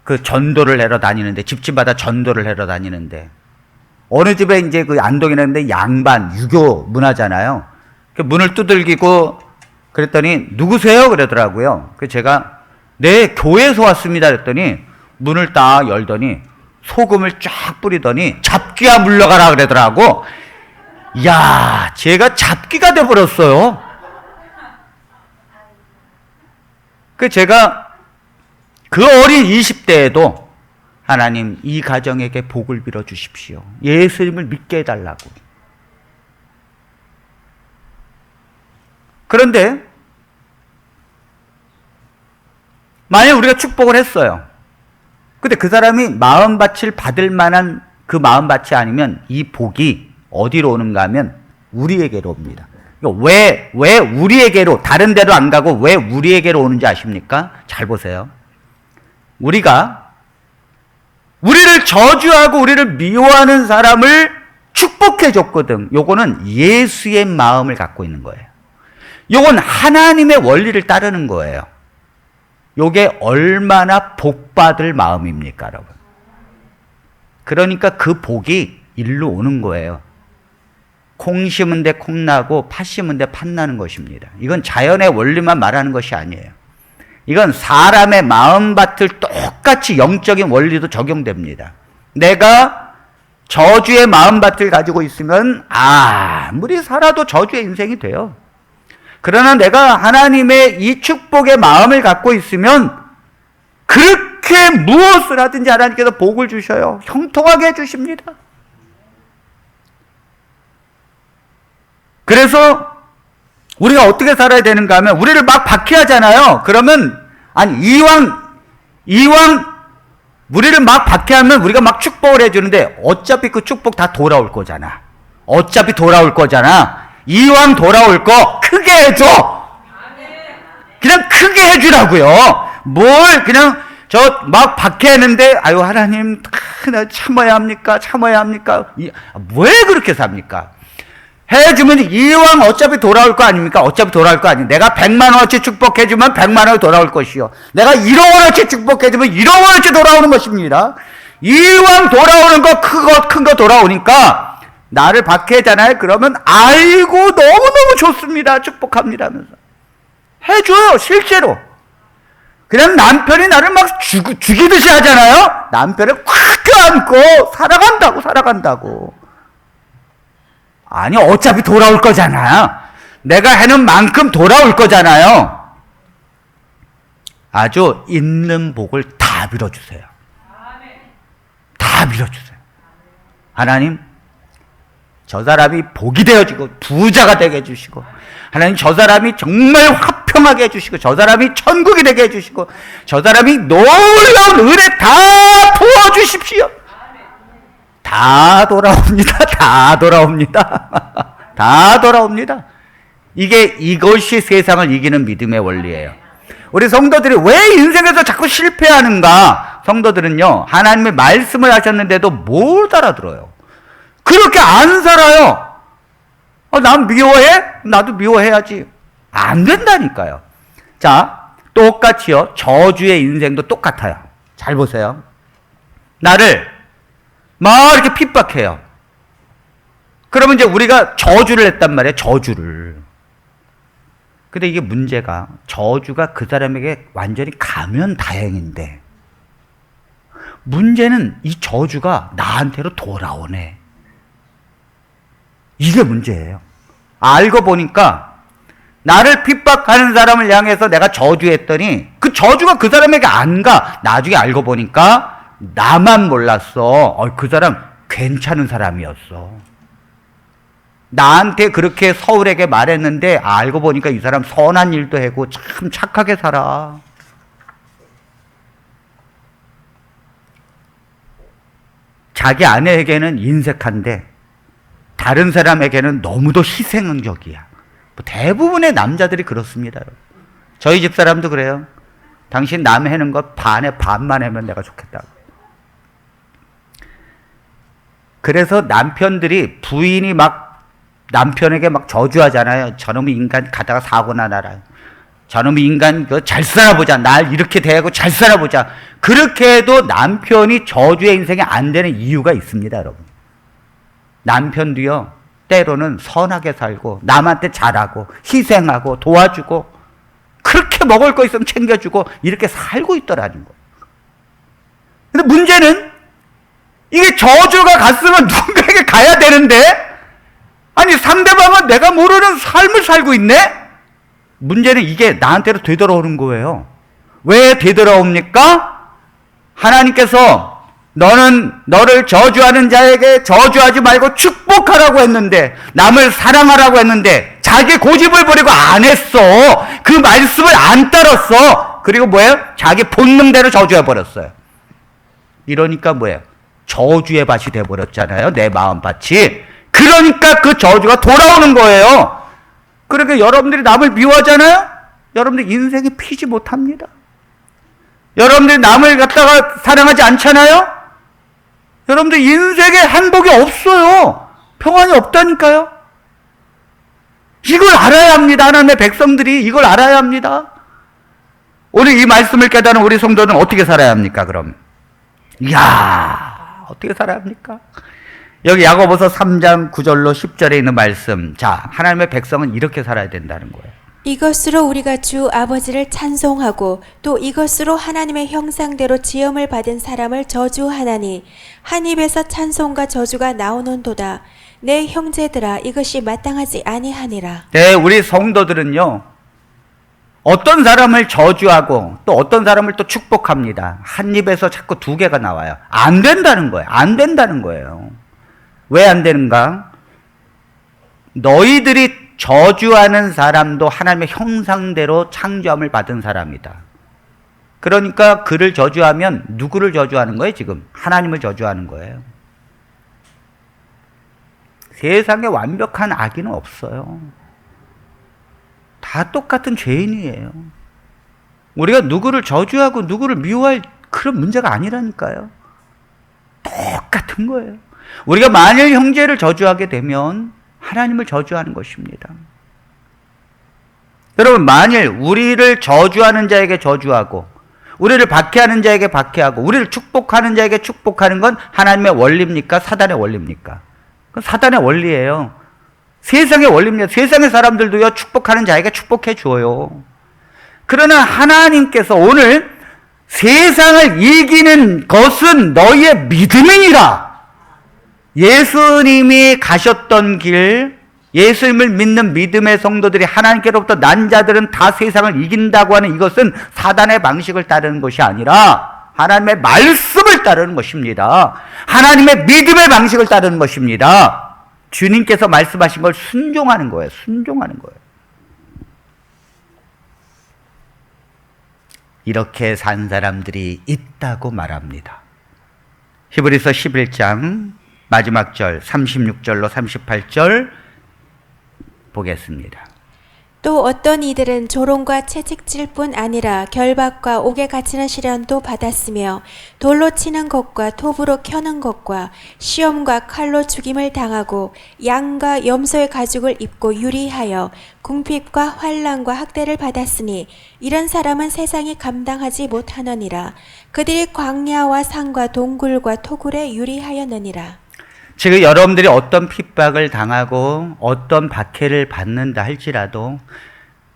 그 전도를 하러 다니는데, 집집마다 전도를 하러 다니는데, 어느 집에 이제 그 안동이라는데 양반, 유교 문화잖아요. 그 문을 두들기고 그랬더니 누구세요? 그러더라고요. 그래서 제가 네, 교회에서 왔습니다. 그랬더니 문을 딱 열더니 소금을 쫙 뿌리더니 잡귀야 물러가라 그러더라고. 야, 제가 잡귀가 돼버렸어요. 그 제가 그 어린 20대에도 하나님 이 가정에게 복을 빌어 주십시오. 예수님을 믿게 해달라고. 그런데 만약 우리가 축복을 했어요. 근데 그 사람이 마음밭을 받을 만한 그 마음밭이 아니면 이 복이 어디로 오는가 하면 우리에게로 옵니다. 왜 우리에게로, 다른 데로 안 가고 왜 우리에게로 오는지 아십니까? 잘 보세요. 우리가 우리를 저주하고 우리를 미워하는 사람을 축복해 줬거든. 요거는 예수의 마음을 갖고 있는 거예요. 요건 하나님의 원리를 따르는 거예요. 요게 얼마나 복받을 마음입니까, 여러분? 그러니까 그 복이 일로 오는 거예요. 콩 심은 데 콩 나고 팥 심은 데 팥 나는 것입니다. 이건 자연의 원리만 말하는 것이 아니에요. 이건 사람의 마음밭을 똑같이 영적인 원리도 적용됩니다. 내가 저주의 마음밭을 가지고 있으면 아무리 살아도 저주의 인생이 돼요. 그러나 내가 하나님의 이 축복의 마음을 갖고 있으면 그렇게 무엇을 하든지 하나님께서 복을 주셔요. 형통하게 해주십니다. 그래서 우리가 어떻게 살아야 되는가 하면 우리를 막 박해하잖아요. 그러면 이왕 우리를 막 박해하면 우리가 막 축복을 해주는데 어차피 그 축복 다 돌아올 거잖아. 어차피 돌아올 거잖아. 이왕 돌아올 거 크게 해줘. 그냥 크게 해주라고요. 뭘 그냥 저 막 박해하는데 아유 하나님 나 참아야 합니까? 참아야 합니까? 왜 그렇게 삽니까? 해주면 이왕 어차피 돌아올 거 아닙니까? 어차피 돌아올 거 아니에요. 내가 100만 원어치 축복해주면 100만 원이 돌아올 것이요. 내가 1억 원어치 축복해주면 1억 원어치 돌아오는 것입니다. 이왕 돌아오는 거 큰 거 돌아오니까 나를 박해잖아요. 그러면 아이고 너무너무 좋습니다. 축복합니다 하면서 해줘요. 실제로. 그냥 남편이 나를 막 죽이듯이 하잖아요. 남편을 콱 껴안고 살아간다고. 아니 어차피 돌아올 거잖아. 내가 해는 만큼 돌아올 거잖아요. 아주 있는 복을 다 밀어주세요. 다 밀어주세요. 하나님 저 사람이 복이 되어지고 부자가 되게 해주시고 하나님 저 사람이 정말 화평하게 해주시고 저 사람이 천국이 되게 해주시고 저 사람이 놀라운 은혜 다 부어주십시오. 다 돌아옵니다. 다 돌아옵니다. 다 돌아옵니다. 이것이 세상을 이기는 믿음의 원리예요. 우리 성도들이 왜 인생에서 자꾸 실패하는가? 성도들은요, 하나님의 말씀을 하셨는데도 못 알아들어요. 그렇게 안 살아요. 난 미워해? 나도 미워해야지. 안 된다니까요. 자, 똑같이요. 저주의 인생도 똑같아요. 잘 보세요. 나를 막 이렇게 핍박해요. 그러면 이제 우리가 저주를 했단 말이에요. 저주를. 근데 이게 문제가 저주가 그 사람에게 완전히 가면 다행인데 문제는 이 저주가 나한테로 돌아오네. 이게 문제예요. 알고 보니까 나를 핍박하는 사람을 향해서 내가 저주했더니 그 저주가 그 사람에게 안 가. 나중에 알고 보니까 나만 몰랐어. 그 사람 괜찮은 사람이었어. 나한테 그렇게 서울에게 말했는데 알고 보니까 이 사람 선한 일도 하고 참 착하게 살아. 자기 아내에게는 인색한데 다른 사람에게는 너무도 희생적이야. 대부분의 남자들이 그렇습니다. 저희 집 사람도 그래요. 당신 남 해는 것 반에 반만 하면 내가 좋겠다고. 그래서 남편들이 부인이 막 남편에게 막 저주하잖아요. 저놈의 인간 가다가 사고나 나라. 저놈의 인간 잘 살아보자. 날 이렇게 대하고 잘 살아보자. 그렇게 해도 남편이 저주의 인생이 안 되는 이유가 있습니다, 여러분. 남편도요, 때로는 선하게 살고 남한테 잘하고 희생하고 도와주고 그렇게 먹을 거 있으면 챙겨주고 이렇게 살고 있더라는 거예요. 근데 문제는 이게 저주가 갔으면 누군가에게 가야 되는데 아니 상대방은 내가 모르는 삶을 살고 있네? 문제는 이게 나한테로 되돌아오는 거예요. 왜 되돌아옵니까? 하나님께서 너를 저주하는 자에게 저주하지 말고 축복하라고 했는데 남을 사랑하라고 했는데 자기 고집을 부리고 안 했어. 그 말씀을 안 따랐어. 그리고 뭐예요? 자기 본능대로 저주해버렸어요. 이러니까 뭐예요? 저주의 밭이 돼버렸잖아요. 내 마음밭이. 그러니까 그 저주가 돌아오는 거예요. 그러니까 여러분들이 남을 미워하잖아요. 여러분들 인생이 피지 못합니다. 여러분들이 남을 갖다가 사랑하지 않잖아요. 여러분들 인생에 행복이 없어요. 평안이 없다니까요. 이걸 알아야 합니다. 하나님의 백성들이 이걸 알아야 합니다. 오늘 이 말씀을 깨달은 우리 성도는 어떻게 살아야 합니까? 그럼 이야 어떻게 살아야 합니까? 여기 야고보서 3장 9절로 10절에 있는 말씀. 자, 하나님의 백성은 이렇게 살아야 된다는 거예요. 이것으로 우리가 주 아버지를 찬송하고 또 이것으로 하나님의 형상대로 지음을 받은 사람을 저주하나니 한 입에서 찬송과 저주가 나오는도다. 내 형제들아 이것이 마땅하지 아니하니라. 네, 우리 성도들은요, 어떤 사람을 저주하고 또 어떤 사람을 또 축복합니다. 한 입에서 자꾸 두 개가 나와요. 안 된다는 거예요. 안 된다는 거예요. 왜 안 되는가? 너희들이 저주하는 사람도 하나님의 형상대로 창조함을 받은 사람이다. 그러니까 그를 저주하면 누구를 저주하는 거예요, 지금? 하나님을 저주하는 거예요. 세상에 완벽한 악인은 없어요. 다 똑같은 죄인이에요. 우리가 누구를 저주하고 누구를 미워할 그런 문제가 아니라니까요. 똑같은 거예요. 우리가 만일 형제를 저주하게 되면 하나님을 저주하는 것입니다. 여러분, 만일 우리를 저주하는 자에게 저주하고 우리를 박해하는 자에게 박해하고 우리를 축복하는 자에게 축복하는 건 하나님의 원리입니까? 사단의 원리입니까? 그건 사단의 원리예요. 세상의 원리입니다. 세상의 사람들도요, 축복하는 자에게 축복해 줘요. 그러나 하나님께서 오늘 세상을 이기는 것은 너희의 믿음이니라. 예수님이 가셨던 길, 예수님을 믿는 믿음의 성도들이 하나님께로부터 난 자들은 다 세상을 이긴다고 하는 이것은 사단의 방식을 따르는 것이 아니라 하나님의 말씀을 따르는 것입니다. 하나님의 믿음의 방식을 따르는 것입니다. 주님께서 말씀하신 걸 순종하는 거예요. 순종하는 거예요. 이렇게 산 사람들이 있다고 말합니다. 히브리서 11장 마지막 절 36절로 38절 보겠습니다. 또 어떤 이들은 조롱과 채찍질 뿐 아니라 결박과 옥에 갇히는 시련도 받았으며 돌로 치는 것과 톱으로 켜는 것과 시험과 칼로 죽임을 당하고 양과 염소의 가죽을 입고 유리하여 궁핍과 환난과 학대를 받았으니 이런 사람은 세상이 감당하지 못하느니라. 그들이 광야와 산과 동굴과 토굴에 유리하였느니라. 지금 여러분들이 어떤 핍박을 당하고 어떤 박해를 받는다 할지라도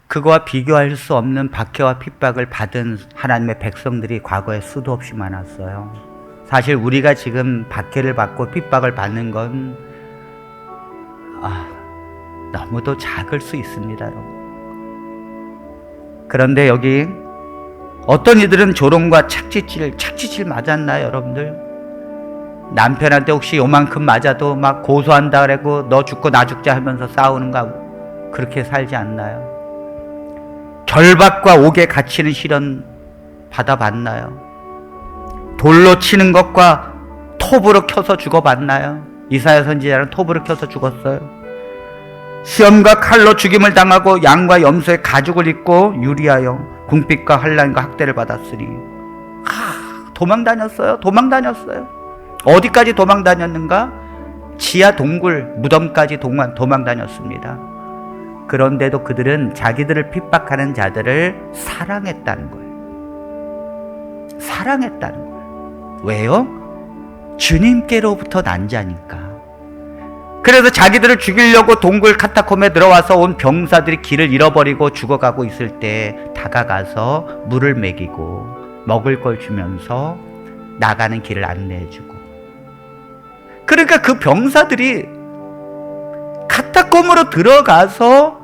그거와 비교할 수 없는 박해와 핍박을 받은 하나님의 백성들이 과거에 수도 없이 많았어요. 사실 우리가 지금 박해를 받고 핍박을 받는 건 너무도 작을 수 있습니다, 여러분. 그런데 여기 어떤 이들은 조롱과 착지칠 맞았나요, 여러분들? 남편한테 혹시 요만큼 맞아도 막 고소한다 그러고 너 죽고 나 죽자 하면서 싸우는가? 그렇게 살지 않나요? 결박과 옥에 갇히는 시련 받아봤나요? 돌로 치는 것과 톱으로 켜서 죽어봤나요? 이사야 선지자는 톱으로 켜서 죽었어요. 시험과 칼로 죽임을 당하고 양과 염소의 가죽을 입고 유리하여 궁핍과 환난과 학대를 받았으니 도망다녔어요. 어디까지 도망다녔는가? 지하 동굴, 무덤까지 도망다녔습니다. 그런데도 그들은 자기들을 핍박하는 자들을 사랑했다는 거예요. 왜요? 주님께로부터 난 자니까. 그래서 자기들을 죽이려고 동굴 카타콤에 들어와서 온 병사들이 길을 잃어버리고 죽어가고 있을 때 다가가서 물을 먹이고 먹을 걸 주면서 나가는 길을 안내해주고, 그러니까 그 병사들이 카타콤으로 들어가서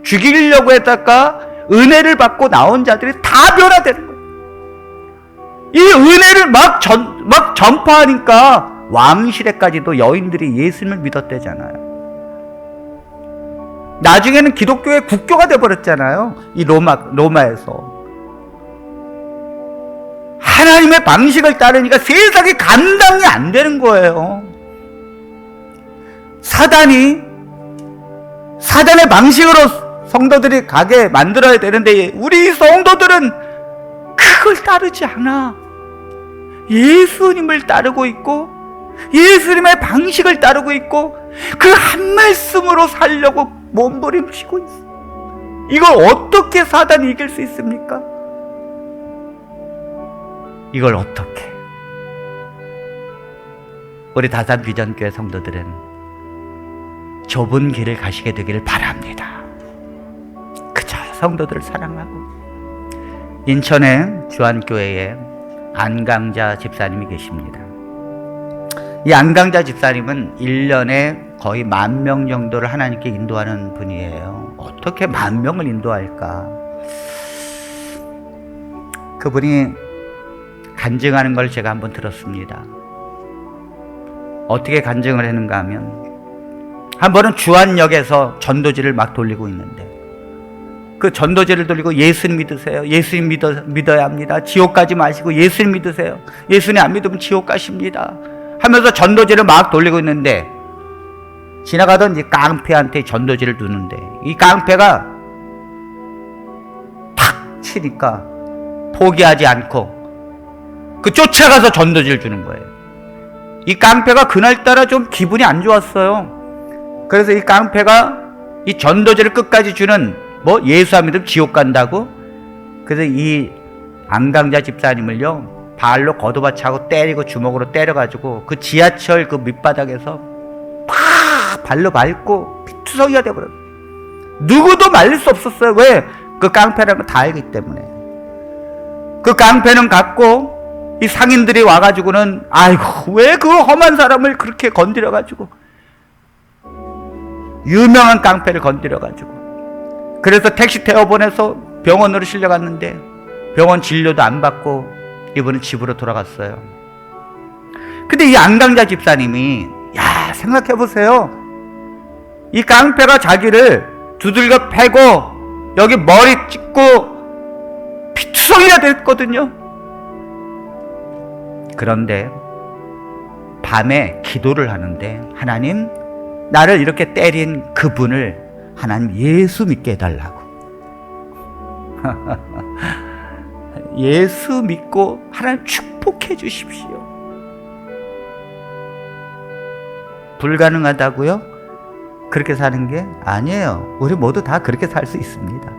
죽이려고 했다가 은혜를 받고 나온 자들이 다 변화되는 거예요. 이 은혜를 막 전파하니까 왕실에까지도 여인들이 예수님을 믿었대잖아요. 나중에는 기독교의 국교가 돼버렸잖아요. 이 로마에서. 하나님의 방식을 따르니까 세상이 감당이 안 되는 거예요. 사단의 방식으로 성도들이 가게 만들어야 되는데 우리 성도들은 그걸 따르지 않아. 예수님을 따르고 있고 예수님의 방식을 따르고 있고 그 한 말씀으로 살려고 몸부림치고 있어. 이걸 어떻게 사단이 이길 수 있습니까? 이걸 어떻게? 우리 다산 비전교회 성도들은 좁은 길을 가시게 되기를 바랍니다. 그저 성도들을 사랑하고. 인천의 주안교회에 안강자 집사님이 계십니다. 이 안강자 집사님은 1년에 거의 10,000명 정도를 하나님께 인도하는 분이에요. 어떻게 10,000명을 인도할까? 그분이 간증하는 걸 제가 한번 들었습니다. 어떻게 간증을 했는가 하면, 한 번은 주안역에서 전도지를 막 돌리고 있는데, 그 전도지를 돌리고 예수님 믿으세요. 예수님 믿어야 합니다. 지옥 가지 마시고 예수님 믿으세요. 예수님 안 믿으면 지옥 가십니다. 하면서 전도지를 막 돌리고 있는데, 지나가던 이 깡패한테 전도지를 두는데, 이 깡패가 탁 치니까 포기하지 않고 그 쫓아가서 전도지를 주는 거예요. 이 깡패가 그날따라 좀 기분이 안 좋았어요. 그래서 이 깡패가 이 전도지를 끝까지 주는, 예수 안 믿으면 지옥 간다고? 그래서 이 안강자 집사님을요, 발로 걷어받차고 때리고 주먹으로 때려가지고 그 지하철 그 밑바닥에서 팍 발로 밟고 피투성이가 돼버렸어요. 누구도 말릴 수 없었어요. 왜? 그 깡패라는 걸 다 알기 때문에. 그 깡패는 갔고, 이 상인들이 와가지고는, 아이고, 왜 그 험한 사람을 그렇게 건드려가지고, 유명한 깡패를 건드려가지고. 그래서 택시 태워 보내서 병원으로 실려갔는데, 병원 진료도 안 받고 이분은 집으로 돌아갔어요. 근데 이 안강자 집사님이, 생각해보세요. 이 깡패가 자기를 두들겨 패고 여기 머리 찍고 피투성이가 됐거든요. 그런데 밤에 기도를 하는데, 하나님, 나를 이렇게 때린 그분을 하나님 예수 믿게 해달라고. 예수 믿고 하나님 축복해 주십시오. 불가능하다고요? 그렇게 사는 게 아니에요. 우리 모두 다 그렇게 살 수 있습니다.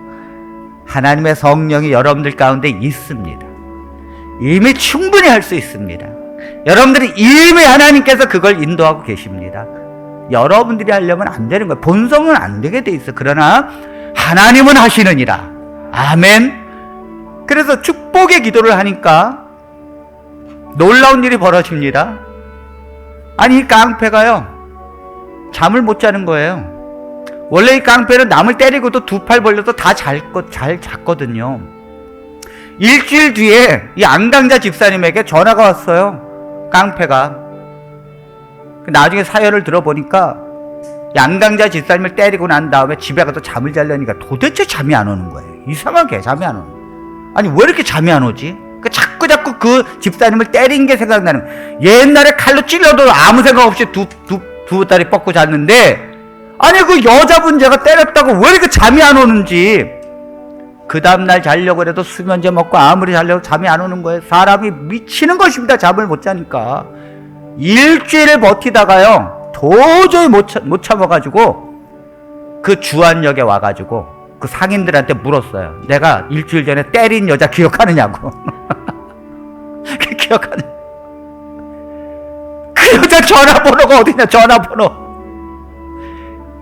하나님의 성령이 여러분들 가운데 있습니다. 이미 충분히 할 수 있습니다. 여러분들이 이미 하나님께서 그걸 인도하고 계십니다. 여러분들이 하려면 안 되는 거예요. 본성은 안 되게 돼 있어. 그러나 하나님은 하시느니라. 아멘. 그래서 축복의 기도를 하니까 놀라운 일이 벌어집니다. 아니, 이 깡패가요, 잠을 못 자는 거예요. 원래 이 깡패는 남을 때리고도 두 팔 벌려서 다 잘 잤거든요. 일주일 뒤에 이 안강자 집사님에게 전화가 왔어요. 깡패가. 나중에 사연을 들어보니까 이 안강자 집사님을 때리고 난 다음에 집에 가서 잠을 자려니까 도대체 잠이 안 오는 거예요. 이상하게 잠이 안 오는 거예요. 아니, 왜 이렇게 잠이 안 오지? 자꾸 그 집사님을 때린 게 생각나는 거예요. 옛날에 칼로 찔러도 아무 생각 없이 두 다리 뻗고 잤는데, 아니, 그 여자분 제가 때렸다고 왜 이렇게 잠이 안 오는지. 그 다음날 자려고 해도 수면제 먹고 아무리 자려고 잠이 안 오는 거예요. 사람이 미치는 것입니다. 잠을 못 자니까. 일주일을 버티다가요, 도저히 못 참아가지고 그 주안역에 와가지고 그 상인들한테 물었어요. 내가 일주일 전에 때린 여자 기억하느냐고. 기억하냐? 그 여자 전화번호가 어디냐? 전화번호.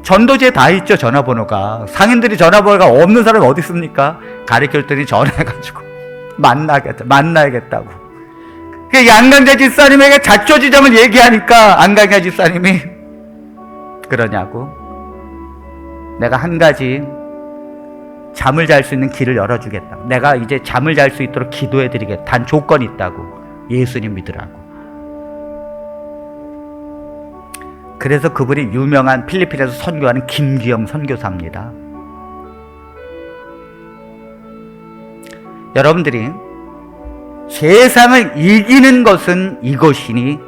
전도지에 다 있죠, 전화번호가. 상인들이 전화번호가 없는 사람이 어디 있습니까? 가르쳐줬더니 전화해가지고 만나야겠다고. 그 안강자 집사님에게 자초지정을 얘기하니까 안강자 집사님이 그러냐고. 내가 한 가지 잠을 잘 수 있는 길을 열어주겠다. 내가 이제 잠을 잘 수 있도록 기도해드리겠다. 단 조건이 있다고. 예수님 믿으라고. 그래서 그분이 유명한 필리핀에서 선교하는 김기영 선교사입니다. 여러분들이 세상을 이기는 것은 이것이니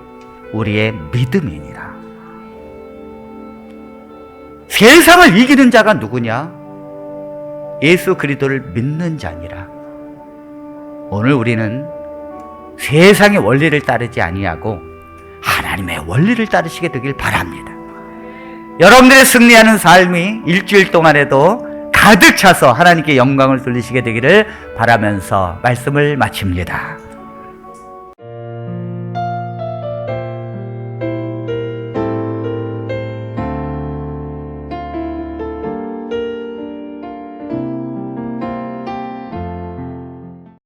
우리의 믿음이니라. 세상을 이기는 자가 누구냐? 예수 그리스도를 믿는 자니라. 오늘 우리는 세상의 원리를 따르지 아니하고 하나님의 원리를 따르시게 되길 바랍니다. 여러분들의 승리하는 삶이 일주일 동안에도 가득 차서 하나님께 영광을 돌리시게 되기를 바라면서 말씀을 마칩니다.